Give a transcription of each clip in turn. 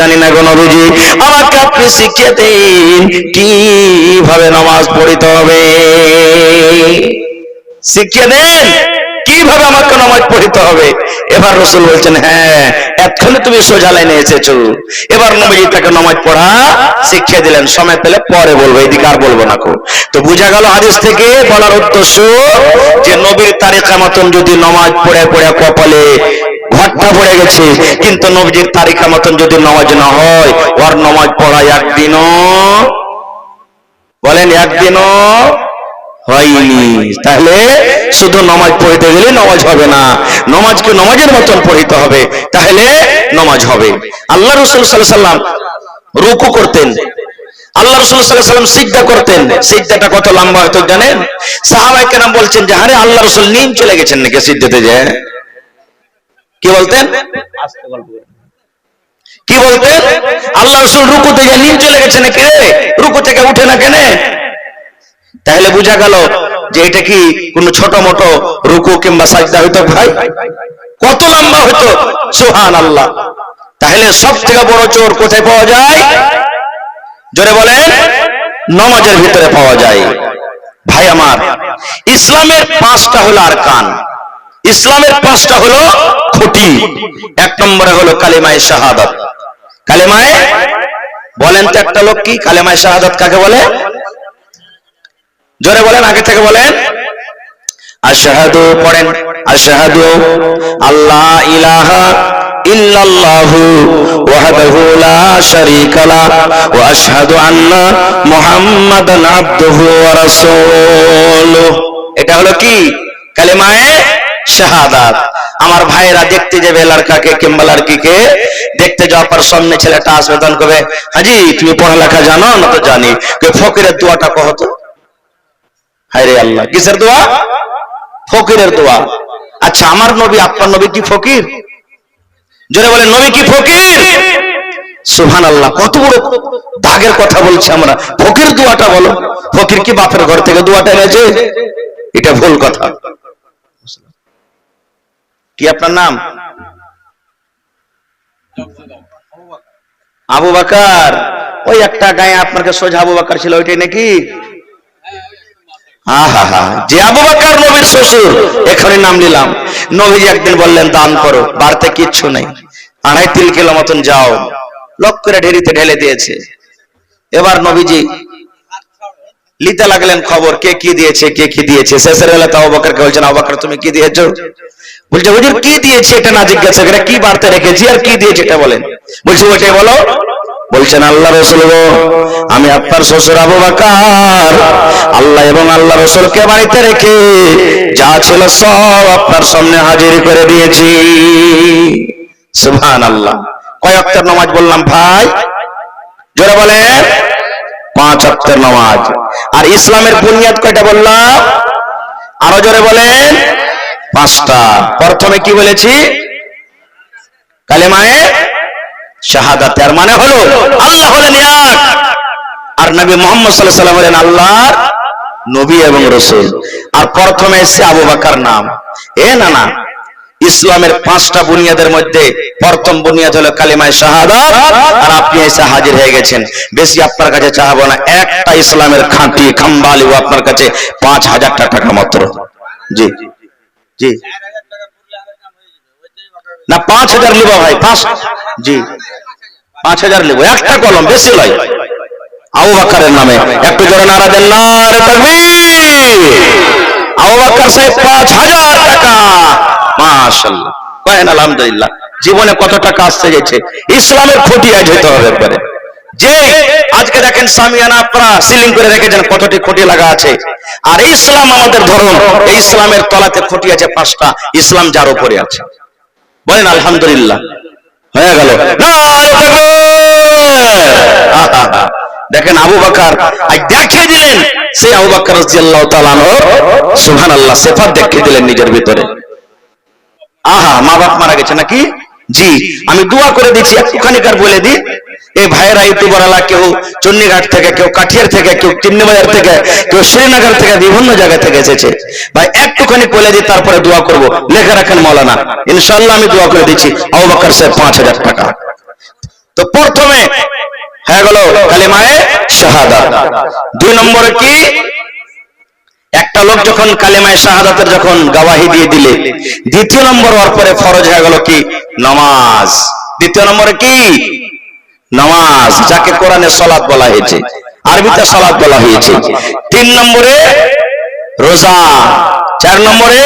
জানি না গো নবীজি, আমাকে আপনি শিখিয়ে দিন কিভাবে নামাজ পড়তে হবে, শিখিয়ে দেন কিভাবে আমাকে নামাজ পড়তে হবে। এবার রাসূল বলছেন, হ্যাঁ এতক্ষণে তুমি সোজা লাইনে এসেছো। এবার নবীজি তাকে নামাজ পড়া শিখিয়ে দিলেন। সময় পেলে পরে বলবো, এদিকে আর বলবো না। তো বোঝা গেল হাদিস থেকে বলার উদ্দেশ্য যে নবীর তারিকা মতন যদি নামাজ পড়ে পড়ে কপালে ঘটটা পড়ে গেছে, কিন্তু নবীজির তারিকা মতন যদি নামাজ না হয়, ওর নামাজ পড়া একদিনও, বলেন একদিনও হয়নি। তাহলে শুধু নামাজ পড়তে গেলে নামাজ হবে না, নামাজকে নামাজের মতন পড়তে হবে, তাহলে নামাজ হবে। আল্লাহ রাসূল সাল্লাল্লাহু আলাইহি ওয়াসাল্লাম রুকু করতেন, আল্লাহ রাসূল সাল্লাল্লাহু আলাইহি ওয়াসাল্লাম সিজদা করতেন। সিজদাটা কত লম্বা হতো জানেন? সাহাবায়ে কেরাম বলছেন যে আরে আল্লাহ রাসূল নিম চলে গেছেন নাকি সিজদাতে যায়? কি বলতেন? কি বলতেন? আল্লাহ রাসূল রুকুতে যায় নিম চলে গেছে নাকি রে, রুকু থেকে উঠে না কেন? তাহলে বোঝা গেল যে এটা কি কোনো ছোট মোটো রুকু কিংবা সাজদা হইতো ভাই? কত লম্বা হতো, সুবহানাল্লাহ। তাহলে সব থেকে বড় চোর কোথায় পাওয়া যায়? জোরে বলেন, নামাজের ভিতরে পাওয়া যায়। ভাই আমার, ইসলামের পাঁচটা হলো আরকান, ইসলামের পাঁচটা হলো খুঁটি। এক নম্বরে হলো কালিমায়ে শাহাদাত। কালিমায়ে, বলেন তো একটা লোক কি কালিমায়ে শাহাদাত কাকে বলে? জোরে বলেন, আগে থেকে বলেন। আশহাদু, পড়েন আশহাদু আল্লাহ ইলাহা ইল্লাল্লাহু ওয়াহদাহু লা শারীকা লা ওয়া আশহাদু আন্না মুহাম্মাদান আবদুহু ওয়া রাসূলুহু। এটা হলো কি? কালিমায়ে শাহাদাত। আমার ভাইরা দেখতে যাবে লড়কাকে কিংবা লড়কিকে, দেখতে যাওয়ার পর সামনে ছেলেটা আসবে, তখন কবে হাজি তুমি পড়ালেখা জানো না? তো জানি। ফকিরের দোয়াটা কহ তো। হায়রে আল্লাহ, কিসের দোয়া? ফকিরের দোয়া। আচ্ছা, আমার নবী আপনার নবী কি ফকির? জোরে বলেন, নবী কি ফকির? সুবহানাল্লাহ, কত বড় দাগের কথা বলছি আমরা। ফকির দোয়াটা বলো, ফকির কি বাপের ঘর থেকে দোয়াটা এনেছে? এটা ভুল কথা। কি আপনার নাম? আবু বকর। ওই একটা গায়ে আপনার কাছে সোজা আবু বকর ছিল, ওইটাই নাকি? যে আবু বকর নবীর শ্বশুর, এখানে নাম নিলাম। নবীজি একদিন বললেন দান করো, বাড়িতে কিচ্ছু নাই, 2.5-3 কিলো মতন যাও, লক করে ঢেরিতে ঢেলে দিয়েছে। এবার নবীজি লিতে লাগলেন খবর, কে কি দিয়েছে কে কি দিয়েছে। শেষের বেলা তো আবু বকরকে বলছেন, আবু বকর তুমি কি দিয়েছো? বলছে হুজুর কি দিয়েছে এটা না জিজ্ঞাসা করে, কি বাড়তে রেখেছি আর কি দিয়েছে এটা বলেন। বলছে ওইটাই বলো। বলছেন আল্লাহ রাসূল গো, আমি আপনার শ্বশুর আবু বকর আল্লাহ এবং আল্লাহ রাসূলকে বাড়িতে রেখে যা ছিল সব আপনার সামনে হাজির করে দিয়েছি। সুবহানাল্লাহ। কয় ওয়াক্তের নামাজ বললাম ভাই? জোরে বলেন। 5 ওয়াক্তের নামাজ। আর ইসলামের বুনিয়াদ কয়টা বললাম? আরো জোরে বলেন। 5টা। প্রথমে কি বলেছি? কালেমায়ে শাহাদাত। এর মানে হলো আল্লাহ হলেন এক, আর নবী মুহাম্মদ সাল্লাল্লাহু আলাইহি ওয়াসাল্লাম হলেন আল্লাহর নবী এবং রাসূল। আর প্রথমে এসে আবু বকর নাম। না না, ইসলামের 5টা বুনিয়াদের মধ্যে প্রথম বুনিয়াদ হলো কালিমায়ে শাহাদাত। আর আপনি এসে হাজির হয়ে গেছেন। বেশি আপনার কাছে চাইবো না, একটা ইসলামের খাঁটি খাম্বালি আপনার কাছে 5,000 টাকা মাত্র। জি জি না, 5,000 লিবো ভাই, 5 জি 5,000 লিবো, একটা কলম, বেশি নয়। আবু বকরের নামে একটু জোরে নারা দেন, নারে তাকবীর। আবু বকর সাহেব 5,000 টাকা, মাশাআল্লাহ, কয়েন আলহামদুলিল্লাহ। জীবনে কত টাকা আসছে গেছে। ইসলামের খুঁটি আজ হতে হবে একবারে। যে আজকে দেখেন সামিয়ানা আপনারা সিলিং করে রেখেছেন, কতটি খুঁটি লাগা আছে। আর ইসলাম আমাদের ধর্ম, এই ইসলামের তলাতে খুঁটি আছে 5টা। ইসলাম যার উপরে আছে, বলেন আলহামদুলিল্লাহ। হয়ে গেল। দেখেন আবু বকর আজ দেখিয়ে দিলেন, সেই আবু বকর রাদিয়াল্লাহু তাআলা আনহু সুবহানাল্লাহ সিফাত দেখিয়ে দিলেন নিজের ভিতরে। মা বাপ মারা গেছে নাকি? জি, আমি দোয়া করে দিচ্ছি, একটুখানি কার বলে দিই। এই ভাইয়েরা ইউটিউবাররা, কেউ চন্ডীঘাট থেকে, কেউ কাঠিয়ার থেকে, কেউ চিন্নিবাজার থেকে, কেউ শ্রীনগর থেকে, বিভিন্ন জায়গা থেকে এসেছে। ভাই একটুখানি বলে দিই, তারপরে দোয়া করব। লেখা রাখেন মাওলানা, ইনশাআল্লাহ আমি দোয়া করে দিচ্ছি। আবু বকর সাহেব 5,000 টাকা। তো প্রথমে হয়ে গেল কালিমায়ে শাহাদাত। 2 নম্বরে কি, একটা লোক যখন কালিমায়ে শাহাদাতের যখন গওয়াহি দিয়ে দিলে, দ্বিতীয় নম্বর ওর পরে ফরজ হয়ে গেল কি, নামাজ। দ্বিতীয় নম্বরে কি, নামাজ, যাকে কোরআনে সালাত বলা হয়েছে, আরবিতে সালাত বলা হয়েছে। 3 নম্বরে রোজা, 4 নম্বরে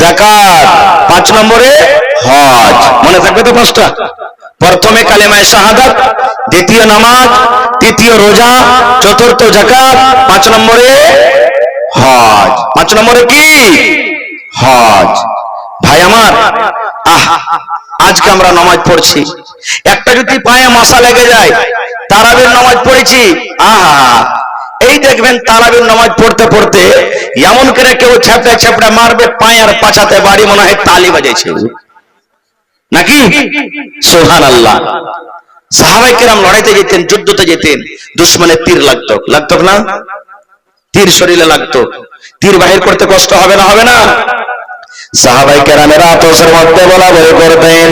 যাকাত, 5 নম্বরে হজ। মনে থাকবে তো 5টা? প্রথমে কালিমায়ে শাহাদাত, দ্বিতীয় নামাজ, তৃতীয় রোজা, চতুর্থ যাকাত, 5 নম্বরে হজ। 5 নম্বরে কি, হজ। ভাই আমার, আজকে আমরা নামাজ পড়ছি, একটা যদি পায়ে মশা লেগে যায়, তারাবির নামাজ পড়েছি, এই দেখবেন তারাবির নামাজ পড়তে পড়তে এমন করে কেউ ছেপড়ে ছেপড়ে মারবে, পায়ের পাছাতে বাড়ি মনে হয় তালি বাজাইছে, নাকি? সুবহানাল্লাহ। সাহাবায়ে কেরাম লড়াইতে যেতেন, যুদ্ধতে যেতেন, দুশমনের তীর লাগতো, লাগতো না? তীর শরীরে লাগতো, তীর বাহির করতে কষ্ট হবে না? হবে না? সাহাবায়ে কেরামেরা আপসের মধ্যে বলাবলি করতেন,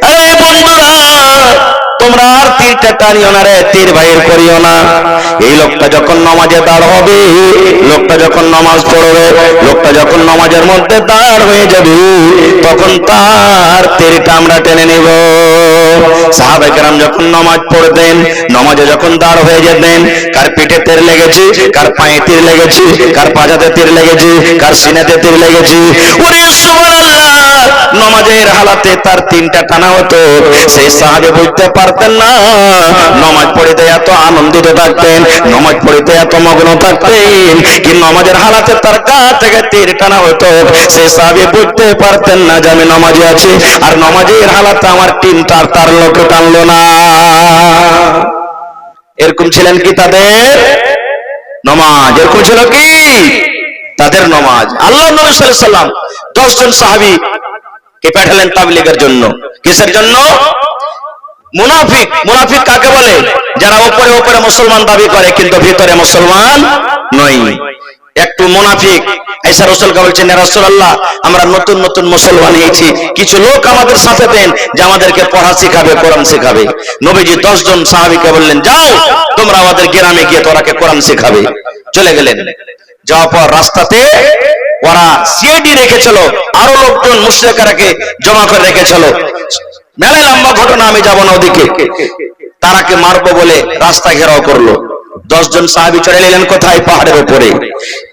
আরে বন্ধুরা, তোমরা আর তীরটা টানিও না রে, তীর বাহির করিও না। এই লোকটা যখন নামাজে দাঁড় হবে, লোকটা যখন নামাজ পড়বে, লোকটা যখন নামাজের মধ্যে দাঁড় হয়ে যাবে, তখন তার তীরটা আমরা টেনে নিব। সাহাবায়ে কেরাম যখন নামাজ পড়তেন, নামাজে যখন দাঁড় হয়ে যেতেন, কার পিঠে তীর লেগেছে, কার পায়ে তীর লেগেছে, কার পাজাতে তীর লেগেছে, কার সিনাতে তীর লেগেছে, ওরে সুবহানাল্লাহ, নামাজের হালাতে তার 3টা টানা হতো। সেই সাহাবী বুঝতে পারতেন না, নামাজ পড়িতে এত আনন্দিত থাকতেন, নামাজ পড়িতে এত মগ্ন থাকতেন, কি নামাজের হালাতে তার গা থেকে তীর টানা হতো। সেই সাহাবী বুঝতে পারতেন না যে আমি নামাজে আছি, আর নামাজের হালাতে আমার তীরটা তার লোকে টানলো না। এরকম ছিলেন কি তাদের নামাজ? এরকম ছিল কি তাদের নামাজ? আল্লাহর নবী সাল্লাল্লাহু আলাইহি সাল্লাম 10 জন সাহাবী কে পাঠালেন তাবলীগের জন্য। কিসের জন্য? মুনাফিক। মুনাফিক কাকে বলে? যারা উপরে উপরে মুসলমান দাবি করে কিন্তু ভিতরে মুসলমান নয়। একটু মুনাফিক এসে রাসূলকে বলছেন, ইয়া রাসূলুল্লাহ, আমরা নতুন নতুন মুসলমান হয়েছি, কিছু লোক আমাদের সাথে দেন যে আমাদেরকে পড়া শেখাবে, কোরআন শেখাবে। নবীজি 10 জন সাহাবীকে বললেন, যাও তোমরা আমাদের গ্রামে গিয়ে তোরাকে কোরআন শেখাবে। চলে গেলেন। যাওয়ার পর রাস্তাতে ওরা সিআইডি রেখেছিল, আরো লোকজন মুশরিকরাকে জমা করে রেখেছিল। মেলা লম্বা ঘটনা, আমি যাব না ওদিকে। তারাকে মারবো বলে রাস্তা ঘেরাও করলো। 10 জন সাহাবী চলে এলেন কোথায়? পাহাড়ের উপরে।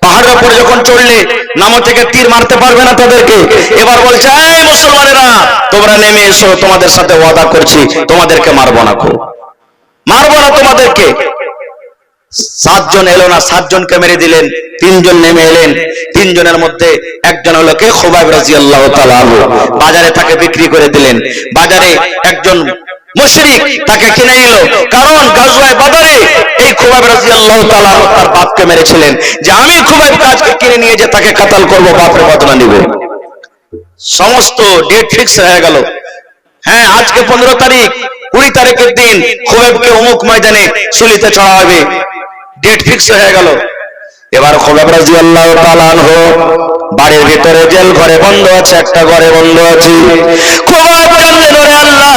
পাহাড়ের উপরে যখন চড়লে, নামো থেকে তীর মারতে পারবে না তাদেরকে। এবার বলছে, এই মুসলমানেরা, তোমরা নেমে এসো, তোমাদের সাথে ওয়াদা করছি তোমাদেরকে মারবো না, মারবো না তোমাদেরকে। 7 জন এলো না, 7 জনকে মেরে দিলেন। 3 জন নেমে এলেন। 3 জনের মধ্যে একজন হলো কে? খুবাইব রাদিয়াল্লাহু তাআলা আনহু। বাজারে তাকে বিক্রি করে দিলেন। বাজারে একজন মুশরিক তাকে কিনে নিল, কারণ গাজওয়ায়ে বদরে এই খুবাইব রাদিয়াল্লাহু তাআলা তার বাপকে মেরেছিলেন, যে আমি খুবাইব কাজকে কিনে নিয়ে যে তাকে কাতাল করব, বাপের বদলা নিব। সমস্ত ডেট ফিক্স হয়ে গেল। হ্যাঁ, আজকে 15 তারিখ, 20 তারিখের দিন খুবাইবকে অমুক ময়দানে সুলিতে চড়া হবে, ডেট ফিক্স হয়ে গেল। এবার খুবাইব রাদিয়াল্লাহু তাআলা আনহু বাড়ির ভিতরে জেল ঘরে বন্ধ আছে, একটা ঘরে বন্ধ আছে। খুবাইব কান্দে, ওরে আল্লাহ,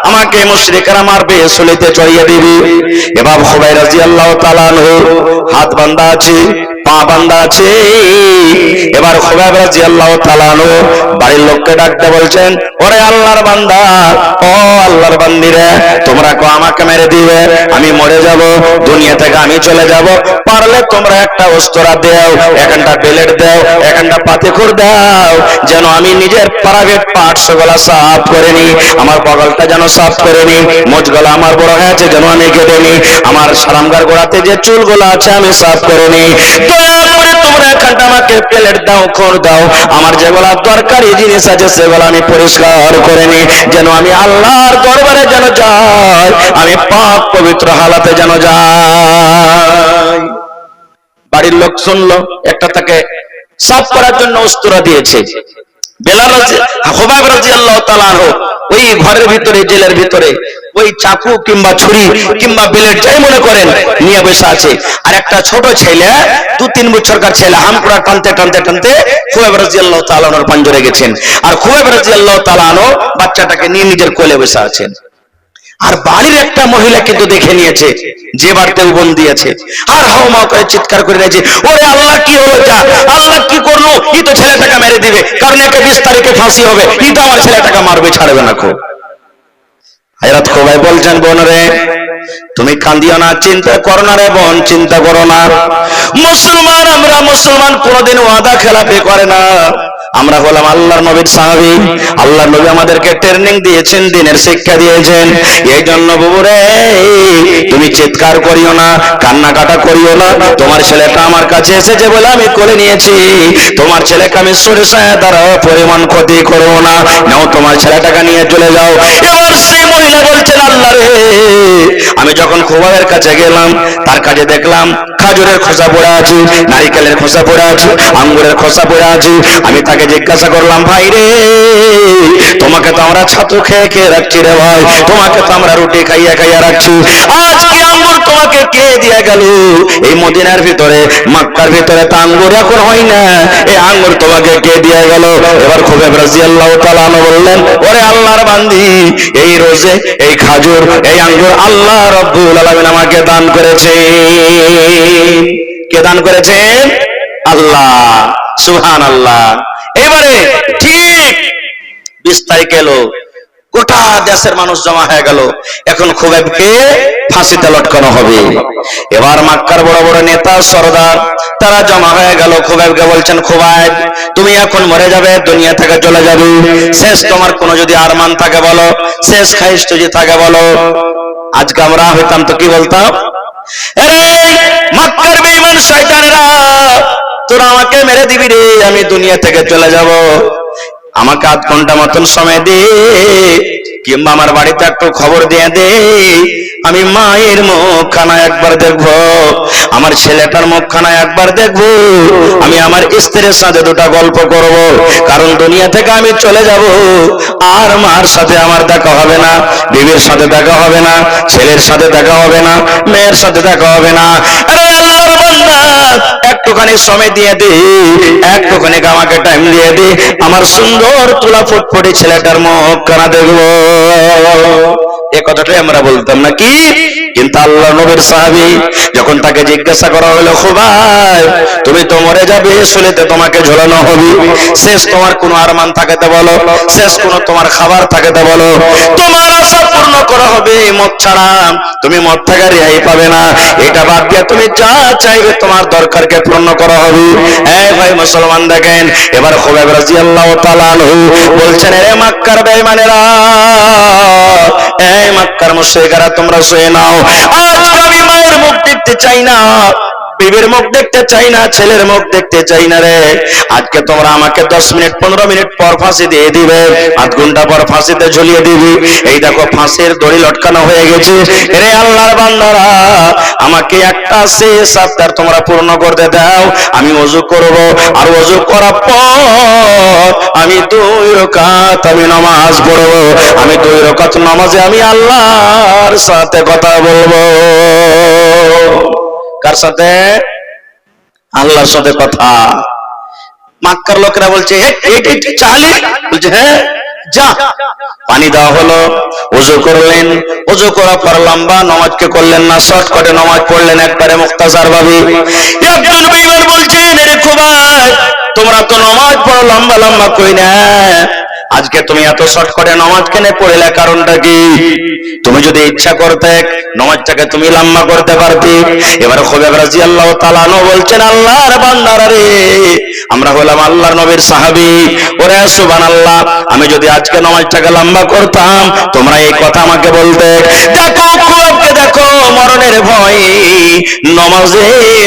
আমাকে মুশরিকরা মারবে, সুলিতে চড়িয়ে দিবে। এবার খুবাইব রাদিয়াল্লাহু তাআলা আনহু হাত বাঁধা আছে, পা বাঁধা আছে। এবার খুবাইব রাদিয়াল্লাহু তাআলা আনহু বাড়ির লোককে ডাকতে বলছেন, ওরে আল্লাহর বান্দা, ও আল্লাহর বান্দিরা, তোমরা কো আমাকে মেরে দিবে, আমি মরে যাব, দুনিয়া থেকে আমি চলে যাব, পারলে তোমরা একটা অস্ত্র দাও, একটা বেলেট দাও, একটা পাতিখুর দাও, যেন আমি নিজের প্রাইভেট পার্টস গুলো সাফ করে নি, আমার বগলটা যেন সাফ করে নি, মোজগুলো আমার বড় হয়েছে যেন আমি কেটে নি, আমার সারামগার গোড়াতে যে চুলগুলো আছে আমি সাফ করে নি। দয়া করে তোমরা একটা আমাকে প্লেট দাও, খড় দাও, আমার যেগুলো দরকারি জিনিস আছে সেগুলো আমি পরিষ্কার করে নি, যেন আমি আল্লাহর দরবারে যেন যাই, আমি পাক পবিত্র হালাতে যেন যাই। বাড়ির লোক শুনলো, একটা তাকে সাফ করার জন্য অস্ত্র দিয়েছে। খুবাইব রাদিয়াল্লাহু তাআলা আনহু ওই ঘরের ভিতরে, জেলের ভিতরে ওই চাকু কিংবা ছুরি কিংবা ব্লেড যাই মনে করেন নিয়ে বসে আছে। আর একটা ছোট ছেলে, 2-3 বছরকার ছেলে, হামপুরা টানতে টানতে টানতে খুবাইব রাদিয়াল্লাহু তাআলা আনহুর পাঞ্জরে গেছেন। আর খুবাইব রাদিয়াল্লাহু তাআলা আনহু বাচ্চাটাকে নিয়ে নিজের কোলে বসে আছেন। আর বাড়ির একটা মহিলা কিন্তু দেখে নিয়েছে যে বাড়িতে উবন দিয়েছে, আর হাওমাও করে চিৎকার করে দিয়েছে, ওরে আল্লাহ কি হলো, যা আল্লাহ কি করলো, ই তো ছেলেটাকে মেরে দিবে, কারণ একে 20 তারিখে ফাঁসি হবে, ই তো আমার ছেলেটাকে মারবে, ছাড়বে না। খুব হযরত খুবাইব বলছেন, বোন রে তুমি কাঁদিও না, চিন্তা করো না রে বোন, চিন্তা করো না। মুসলমান, আমরা মুসলমান কোনদিন ওয়াদা খেলাপি করে না। আমরা হলাম আল্লাহর নবীর সাহাবী। আল্লাহর নবী আমাদেরকে ট্রেনিং দিয়েছেন, দ্বীনের শিক্ষা দিয়েছেন। এই জন্য বাবুরে তুমি চিৎকার করিও না, কান্নাকাটা করিও না। তোমার ছেলেটা আমার কাছে এসেছে বলে আমি কোলে নিয়েছি, তোমার ছেলেকে আমি সরিষায় দ্বারা পরিমাণ ক্ষতি করবো না, নাও তোমার ছেলেটাকে নিয়ে চলে যাও। এবার সেই মহিলা বলছেন, আল্লাহ রে আমি যখন খুবাইবের কাছে গেলাম, তার কাছে দেখলাম খাজুরের খোসা পড়ে আছে, নারিকেলের খোসা পড়ে আছে, আঙ্গুরের খোসা পড়ে আছে। আমি তাকে জিজ্ঞাসা করলাম, ভাই রে তোমাকে তো আমরা ছাতু খেয়ে খেয়ে রাখছি রে ভাই, তোমাকে তো আমরা রুটি খাইয়া খাইয়া রাখছি, আজকে আঙ্গুর তোমাকে কে দিয়ে গেল? এই মদিনার ভিতরে, মক্কার ভিতরে তো আঙ্গুর এখন হয় না, এই আঙ্গুর তোমাকে কে দিয়ে গেল? এবার খুবাইব রাদিয়াল্লাহু তাআলা বললেন, ওরে আল্লাহর বান্দি, এই রোজে এই খাজুর এই আঙ্গুর আল্লাহ রাব্বুল আলামিন আমাকে দান করেছে। কে দান করেছেন? আল্লাহ, সুবহানাল্লাহ। এবারে ঠিক 20 তারিখ এলো, গোটা দেশের মানুষ জমা হয়ে গেল, এখন খুবাইবকে ফাঁসিতে লটকানো হবে। এবার মক্কার বড় বড় নেতা সরদার তারা জমা হয়ে গেল, খুবাইবকে বলছেন, খুবাইব তুমি এখন মরে যাবে, দুনিয়া থেকে চলে যাবে, শেষ তোমার কোনো যদি আরমান থাকে বলো, শেষ খাইশ যদি থাকে বলো। আজকে আমরা হইতাম তো কি বলতাম, মক্কার বেঈমান শয়তানেরা তোরা আমাকে মেরে দিবি রে, আমি দুনিয়া থেকে চলে যাব, আমাকে আধ ঘন্টা মতন সময় দে, কিংবা আমার বাড়িতে একটু খবর দিয়ে দে, আমি মায়ের মুখখানা একবার দেখবো, আমার ছেলেটার মুখখানা একবার দেখবো, আমি আমার স্ত্রীর সাথে দুটা গল্প করব, কারণ দুনিয়া থেকে আমি চলে যাব, আর মার সাথে আমার দেখা হবে না, বিবির সাথে দেখা হবে না, ছেলের সাথে দেখা হবে না, মেয়ের সাথে দেখা হবে না। আরে আল্লাহর বান্দা একটুখানি সময় দিয়ে দে, একটুখানি আমাকে টাইম দিয়ে দে, আমার সুন্দর তুলা ফুটফুটি ছেলেটার মুখখানা দেখবো। এ কথাটাই আমরা বলতাম নাকি? কিন্তু আল্লাহ নবীর সাহাবী যখন তাকে জিজ্ঞাসা করা হলো, খুবাইব তুমি তো মরে যাবে, শুলেতে তোমাকে ঝোলানো হবে, শেষ তোমার কোনো আরমান থাকতে বলো, শেষ কোনো তোমার খাবার থাকতে বলো, তোমার আশা পূর্ণ করা হবে, মত ছাড়া তুমি মত থেকে রেহাই পাবে না, এটা বাদ দিয়ে তুমি যা চাইবে তোমার দরকারকে পূর্ণ করা হবে। এই ভাই মুসলমান দেখেন, এবার খুবাইব রাদিয়াল্লাহু তাআলা আনহু বলছেন, এ মক্কার বেঈমানেরা, এই মক্কার মুশরিকরা তোমরা শুনে নাও, আজকে আমি মায়ের মুখ দেখতে চাই না, বিবির মুখ দেখতে চাই না, ছেলের মুখ দেখতে চাই না রে, আজকে তোমরা আমাকে 10 মিনিট 15 মিনিট পর ফাঁসি দিয়ে দিবে, আধ ঘন্টা পর ফাঁসিতে ঝুলিয়ে দিবি, এই দেখো ফাঁসির দড়ি লটকানো হয়ে গেছে, রে আল্লাহর বান্দারা আমাকে একটা শেষ আফতার তোমরা পূর্ণ করতে দাও, আমি ওযু করব, আর ওযু করার পর আমি 2 রাকাত আমি নামাজ পড়ব, আমি 2 রাকাত নামাজে আমি আল্লাহর সাথে কথা বলবো। কার সাথে? আল্লাহর সাথে কথা। মক্কার লোকেরা বলছে, চালি, বলছে হ্যাঁ যা। পানি দেওয়া হলো, ওযু করলেন, ওযু করার পর লম্বা নামাজকে করলেন না, শর্টকাটে নামাজ পড়লেন একবারে মুখতাসার ভাবে। একজন বেঈমান বলছেন, রে খুবাইব তোমরা তো নামাজ পড়ো লম্বা লম্বা কই না, আজকে তুমি এত শর্টকাটে নামাজ কেন পড়লে, কারণটা কি? তুমি যদি ইচ্ছা করতে নামাজটাকে তুমি লম্বা করতে পারতে। এবার খুবাইব রাদিয়াল্লাহু তাআলা আনহু বলছেন, আল্লাহর বান্দারা রে, আমরা হলাম আল্লাহর নবীর সাহাবী, ওরে সুবহানাল্লাহ, আমি যদি আজকে নামাজটাকে লম্বা করতাম তোমরা এই কথা আমাকে বলতে। দেখো খুবাইবকে দেখো, মরণের ভয়ে নামাজে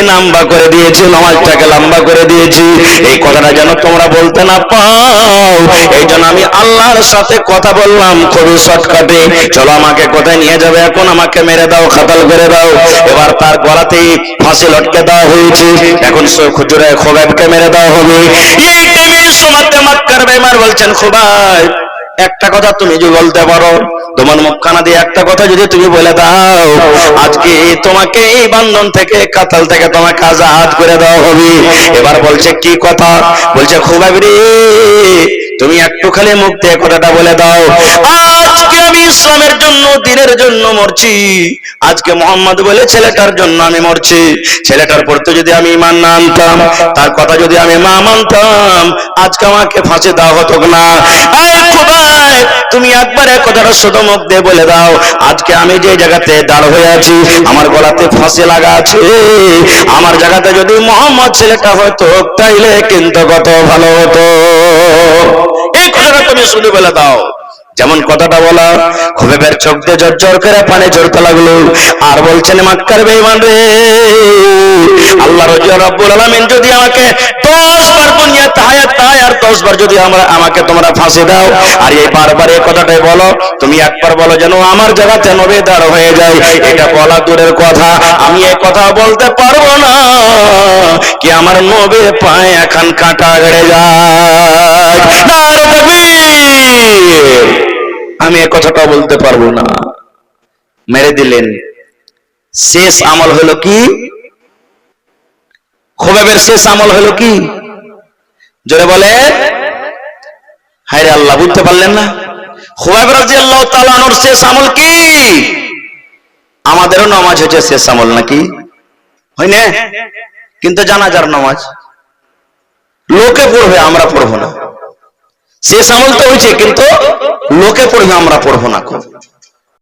লম্বা করে দিয়েছি, নামাজটাকে লম্বা করে দিয়েছি, এই কথাটা যেন তোমরা বলতে না পাও, এই জন্য আমি আল্লাহর সাথে কথা বললাম খুবই শর্টকাটে, চলো আমাকে কোথায় নিয়ে যাবে, এখন আমাকে মেরে দাও, খাতাল করে দাও। এবার তার গলাতেই ফাঁসি লটকে দেওয়া হয়েছে, এখন খুজুরে খুবাইবকে মেরে দেওয়া হবে। এই টাইমের সময়তে মক্কার বেঈমান বলছেন, খুবাইব একটা কথা তুমি যদি বলতে পারো, তোমার মুখখানা দিয়ে একটা কথা যদি তুমি বলে দাও, আজকে তোমাকে এই বান্ধন থেকে, কাতাল থেকে তোমাকে আজাদ করে দেওয়া হবে। এবার বলছে কি কথা? বলছে খুবাইব রে তুমি একটু খালি মুখ দিয়ে কথাটা বলে দাও, আজকে আমি ইসলামের জন্য, দ্বীনের জন্য মরছি। আজকে মোহাম্মদ বলে ছেলেটার জন্য আমি মরছি। ছেলেটার প্রতি যদি আমি ঈমান না আনতাম, তার কথা যদি আমি না মানতাম, আজকে আমাকে ফাঁসি দেওয়া হতো না। আয় খোদাই, তুমি একবার এক কথাটা শুধু মুখ দিয়ে বলে দাও, আজকে আমি যে জায়গাতে দাঁড় হয়ে আছি, আমার গলাতে ফাঁসি লাগা আছে, আমার জায়গাতে যদি মোহাম্মদ ছেলেটা হতো, তাইলে কিন্তু কত ভালো হতো। এই কথাটা তুমি শুধু বলে দাও। যেমন কথাটা বলা, খুবেবের চোখ দিয়ে জর্জর করে পানি ঝরতে লাগলো, আর বলছেন মক্কার বেঈমান রে, আল্লাহ রাব্বুল আলামিন যদি আমাকে 10 বার দুনিয়াতে হায়াত দেয়, আর 10 বার যদি আমাকে তোমরা ফাঁসি দাও, আর এই বারবার এই কথাটাই বলো, তুমি একবার বলো যেন আমার জায়গাতে নবী দাঁড় হয়ে যায়, এটা বলা দূরের কথা, আমি এই কথা বলতে পারবো না কি আমার নবীর পায়ে এখন কাঁটা গড়ে যায়। নারে তাকবীর! আমি এই কথাটা বলতে পারবো না। মেরে দিলেন। শেষ আমল হলো কি? খুবাইবের শেষ আমল হলো কি? জোরে বলে। হায়রে আল্লাহ, বুঝতে পারলেন না? খুবাইব রাদিয়াল্লাহু তাআলা আনহুর শেষ আমল কি? আমাদেরও নামাজ হচ্ছে শেষ আমল নাকি? হয় না? কিন্তু জানাজার নামাজ লোকে পড়বে, আমরা পড়বো না। শেষ আমল তো হয়েছে, কিন্তু লোকে পড়বে, আমরা পড়বো না।